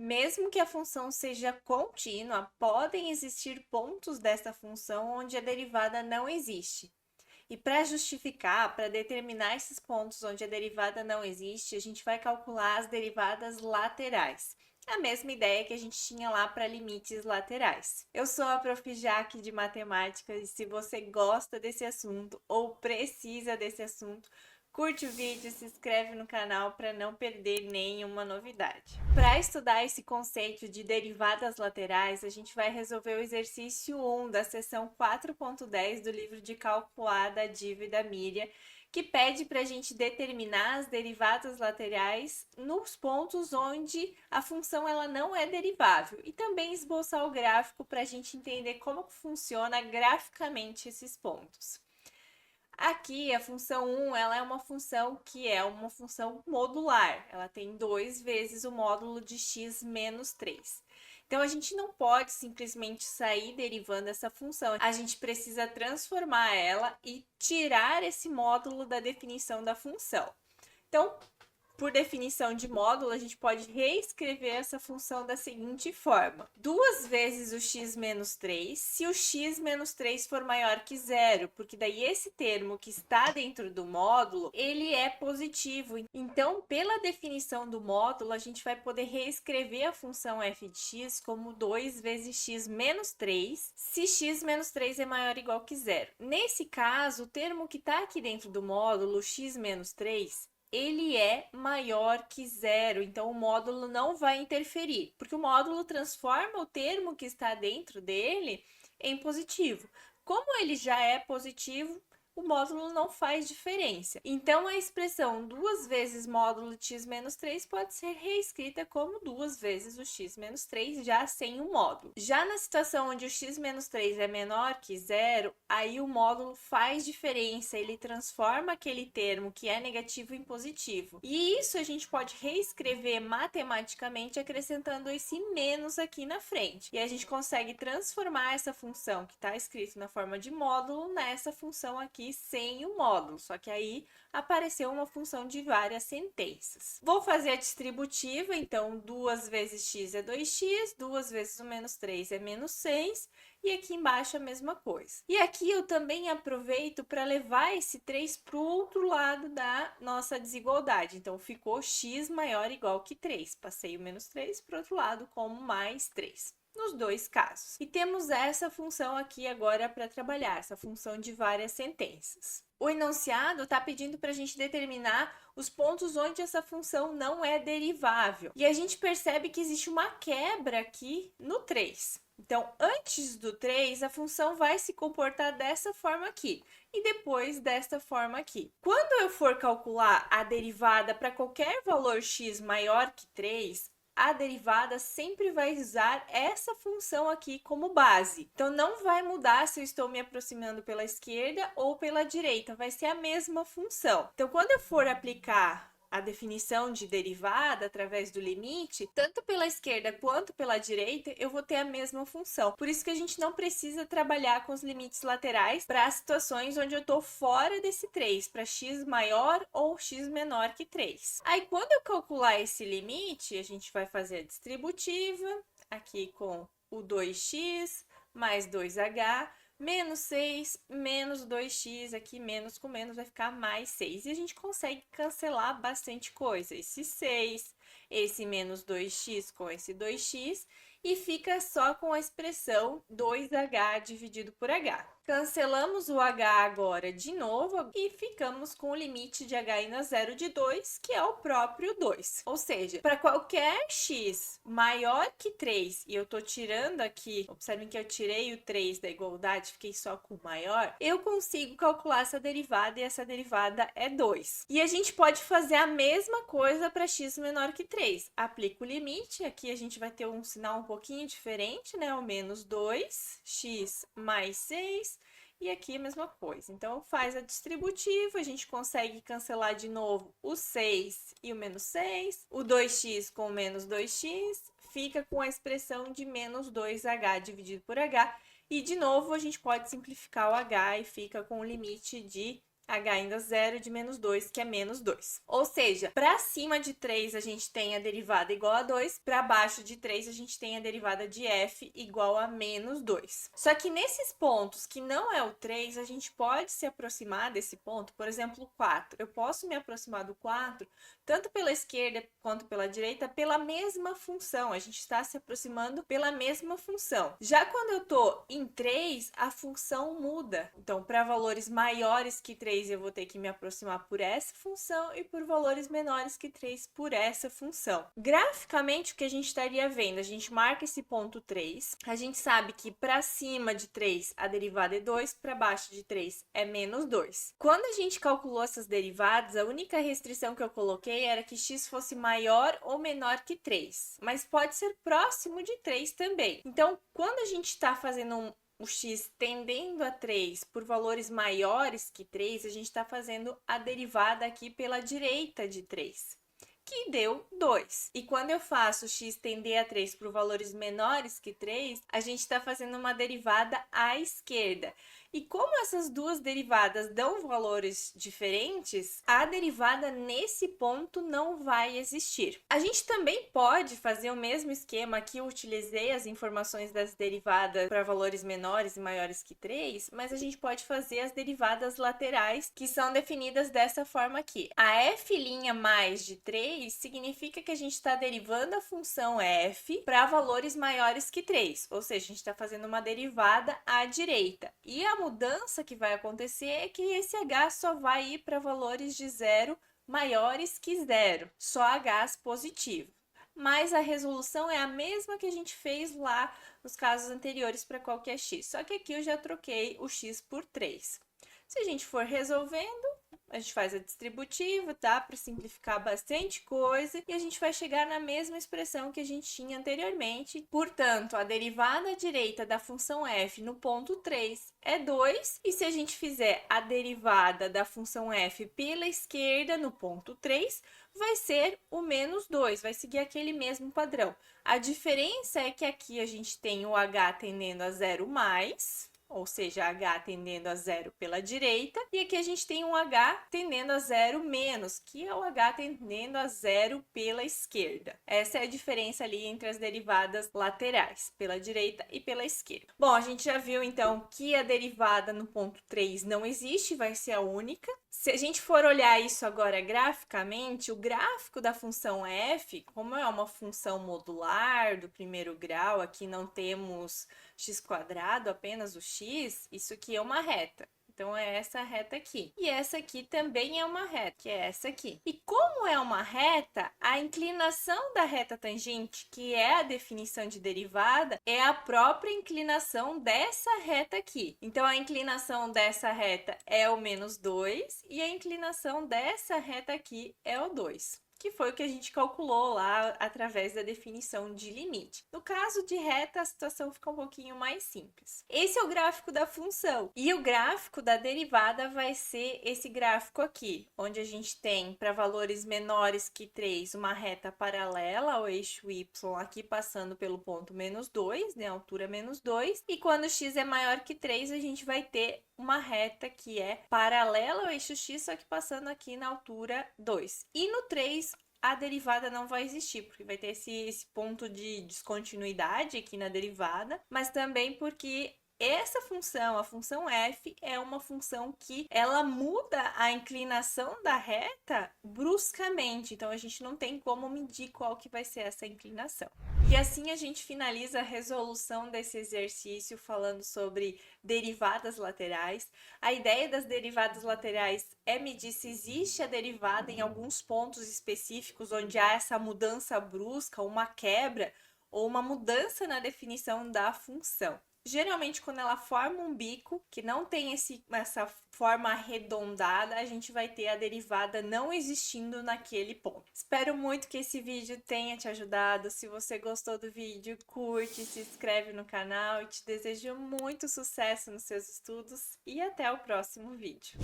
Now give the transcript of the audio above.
Mesmo que a função seja contínua, podem existir pontos dessa função onde a derivada não existe. E para justificar, para determinar esses pontos onde a derivada não existe, a gente vai calcular as derivadas laterais. A mesma ideia que a gente tinha lá para limites laterais. Eu sou a Prof. Jaque de Matemática e se você gosta desse assunto ou precisa desse assunto, curte o vídeo, se inscreve no canal para não perder nenhuma novidade. Para estudar esse conceito de derivadas laterais, a gente vai resolver o exercício 1 da seção 4.10 do livro de cálculo A da dívida Miriam, que pede para a gente determinar as derivadas laterais nos pontos onde a função ela não é derivável e também esboçar o gráfico para a gente entender como funciona graficamente esses pontos. Aqui, a função 1, ela é uma função que é uma função modular. Ela tem 2 vezes o módulo de x menos 3. Então, a gente não pode simplesmente sair derivando essa função. A gente precisa transformar ela e tirar esse módulo da definição da função. Então, por definição de módulo, a gente pode reescrever essa função da seguinte forma: 2 vezes o x menos 3, se o x menos 3 for maior que zero, porque daí esse termo que está dentro do módulo, ele é positivo. Então, pela definição do módulo, a gente vai poder reescrever a função f de x como 2 vezes x menos 3, se x menos 3 é maior ou igual que zero. Nesse caso, o termo que está aqui dentro do módulo, x menos 3, ele é maior que zero, então o módulo não vai interferir, porque o módulo transforma o termo que está dentro dele em positivo. Como ele já é positivo, o módulo não faz diferença. Então, a expressão 2 vezes módulo de x menos 3 pode ser reescrita como 2 vezes o x menos 3, já sem o módulo. Já na situação onde o x menos 3 é menor que zero, aí o módulo faz diferença, ele transforma aquele termo que é negativo em positivo. E isso a gente pode reescrever matematicamente acrescentando esse menos aqui na frente. E a gente consegue transformar essa função que está escrita na forma de módulo nessa função aqui sem o módulo, só que aí apareceu uma função de várias sentenças. Vou fazer a distributiva, então 2 vezes x é 2x, 2 vezes o menos 3 é menos 6, e aqui embaixo a mesma coisa. E aqui eu também aproveito para levar esse 3 para o outro lado da nossa desigualdade. Então, ficou x maior ou igual que 3. Passei o menos 3 para o outro lado como mais 3. Nos dois casos. E temos essa função aqui agora para trabalhar, essa função de várias sentenças. O enunciado está pedindo para a gente determinar os pontos onde essa função não é derivável. E a gente percebe que existe uma quebra aqui no 3. Então, antes do 3, a função vai se comportar dessa forma aqui e depois desta forma aqui. Quando eu for calcular a derivada para qualquer valor x maior que 3, a derivada sempre vai usar essa função aqui como base. Então, não vai mudar se eu estou me aproximando pela esquerda ou pela direita, vai ser a mesma função. Então, quando eu for aplicar a definição de derivada através do limite, tanto pela esquerda quanto pela direita, eu vou ter a mesma função. Por isso que a gente não precisa trabalhar com os limites laterais para situações onde eu estou fora desse 3, para x maior ou x menor que 3. Aí, quando eu calcular esse limite, a gente vai fazer a distributiva, aqui com o 2x mais 2h, menos 6, menos 2x, aqui menos com menos vai ficar mais 6. E a gente consegue cancelar bastante coisa. Esse 6, esse menos 2x com esse 2x, e fica só com a expressão 2h dividido por h. Cancelamos o h agora de novo e ficamos com o limite de h indo a zero de 2, que é o próprio 2. Ou seja, para qualquer x maior que 3, e eu estou tirando aqui, observem que eu tirei o 3 da igualdade, fiquei só com o maior, eu consigo calcular essa derivada e essa derivada é 2. E a gente pode fazer a mesma coisa para x menor que 3. Aplica o limite, aqui a gente vai ter um sinal um pouquinho diferente, né? O menos 2, x mais 6, e aqui a mesma coisa. Então, faz a distributiva, a gente consegue cancelar de novo o 6 e o menos 6, o 2x com o menos 2x, fica com a expressão de menos 2h dividido por h, e de novo a gente pode simplificar o h e fica com o limite de h ainda zero de menos 2, que é menos 2. Ou seja, para cima de 3 a gente tem a derivada igual a 2, para baixo de 3 a gente tem a derivada de f igual a menos 2. Só que nesses pontos que não é o 3, a gente pode se aproximar desse ponto, por exemplo, o 4. Eu posso me aproximar do 4, tanto pela esquerda quanto pela direita, pela mesma função. A gente está se aproximando pela mesma função. Já quando eu estou em 3, a função muda. Então, para valores maiores que 3, eu vou ter que me aproximar por essa função e por valores menores que 3 por essa função. Graficamente, o que a gente estaria vendo? A gente marca esse ponto 3, a gente sabe que para cima de 3 a derivada é 2, para baixo de 3 é menos 2. Quando a gente calculou essas derivadas, a única restrição que eu coloquei era que x fosse maior ou menor que 3, mas pode ser próximo de 3 também. Então, quando a gente está fazendo o x tendendo a 3 por valores maiores que 3, a gente está fazendo a derivada aqui pela direita de 3, que deu 2. E quando eu faço x tender a 3 por valores menores que 3, a gente está fazendo uma derivada à esquerda. E como essas duas derivadas dão valores diferentes, a derivada nesse ponto não vai existir. A gente também pode fazer o mesmo esquema aqui, eu utilizei as informações das derivadas para valores menores e maiores que 3, mas a gente pode fazer as derivadas laterais, que são definidas dessa forma aqui. A f' mais de 3 significa que a gente está derivando a função f para valores maiores que 3, ou seja, a gente está fazendo uma derivada à direita. E a mudança que vai acontecer é que esse h só vai ir para valores de 0 maiores que 0, só h's positivo. Mas a resolução é a mesma que a gente fez lá nos casos anteriores para qualquer x, só que aqui eu já troquei o x por 3. Se a gente for resolvendo, a gente faz a distributiva, tá? Para simplificar bastante coisa. E a gente vai chegar na mesma expressão que a gente tinha anteriormente. Portanto, a derivada à direita da função f no ponto 3 é 2. E se a gente fizer a derivada da função f pela esquerda no ponto 3, vai ser o menos 2. Vai seguir aquele mesmo padrão. A diferença é que aqui a gente tem o h tendendo a 0 mais, ou seja, h tendendo a 0 pela direita, e aqui a gente tem um h tendendo a 0 menos, que é o h tendendo a 0 pela esquerda. Essa é a diferença ali entre as derivadas laterais, pela direita e pela esquerda. Bom, a gente já viu então que a derivada no ponto 3 não existe, vai ser a única. Se a gente for olhar isso agora graficamente, o gráfico da função f, como é uma função modular do primeiro grau, aqui não temos x², apenas o x, isso aqui é uma reta. Então, é essa reta aqui. E essa aqui também é uma reta, que é essa aqui. E como é uma reta, a inclinação da reta tangente, que é a definição de derivada, é a própria inclinação dessa reta aqui. Então, a inclinação dessa reta é o menos 2 e a inclinação dessa reta aqui é o 2. Que foi o que a gente calculou lá através da definição de limite. No caso de reta, a situação fica um pouquinho mais simples. Esse é o gráfico da função. E o gráfico da derivada vai ser esse gráfico aqui, onde a gente tem, para valores menores que 3, uma reta paralela ao eixo y, aqui passando pelo ponto menos 2, né, altura menos 2. E quando x é maior que 3, a gente vai ter uma reta que é paralela ao eixo x, só que passando aqui na altura 2. E no 3, a derivada não vai existir, porque vai ter esse ponto de descontinuidade aqui na derivada, mas também porque essa função, a função f, é uma função que ela muda a inclinação da reta bruscamente, então a gente não tem como medir qual que vai ser essa inclinação. E assim a gente finaliza a resolução desse exercício falando sobre derivadas laterais. A ideia das derivadas laterais é medir se existe a derivada em alguns pontos específicos onde há essa mudança brusca, uma quebra ou uma mudança na definição da função. Geralmente, quando ela forma um bico, que não tem essa forma arredondada, a gente vai ter a derivada não existindo naquele ponto. Espero muito que esse vídeo tenha te ajudado. Se você gostou do vídeo, curte, se inscreve no canal e te desejo muito sucesso nos seus estudos e até o próximo vídeo.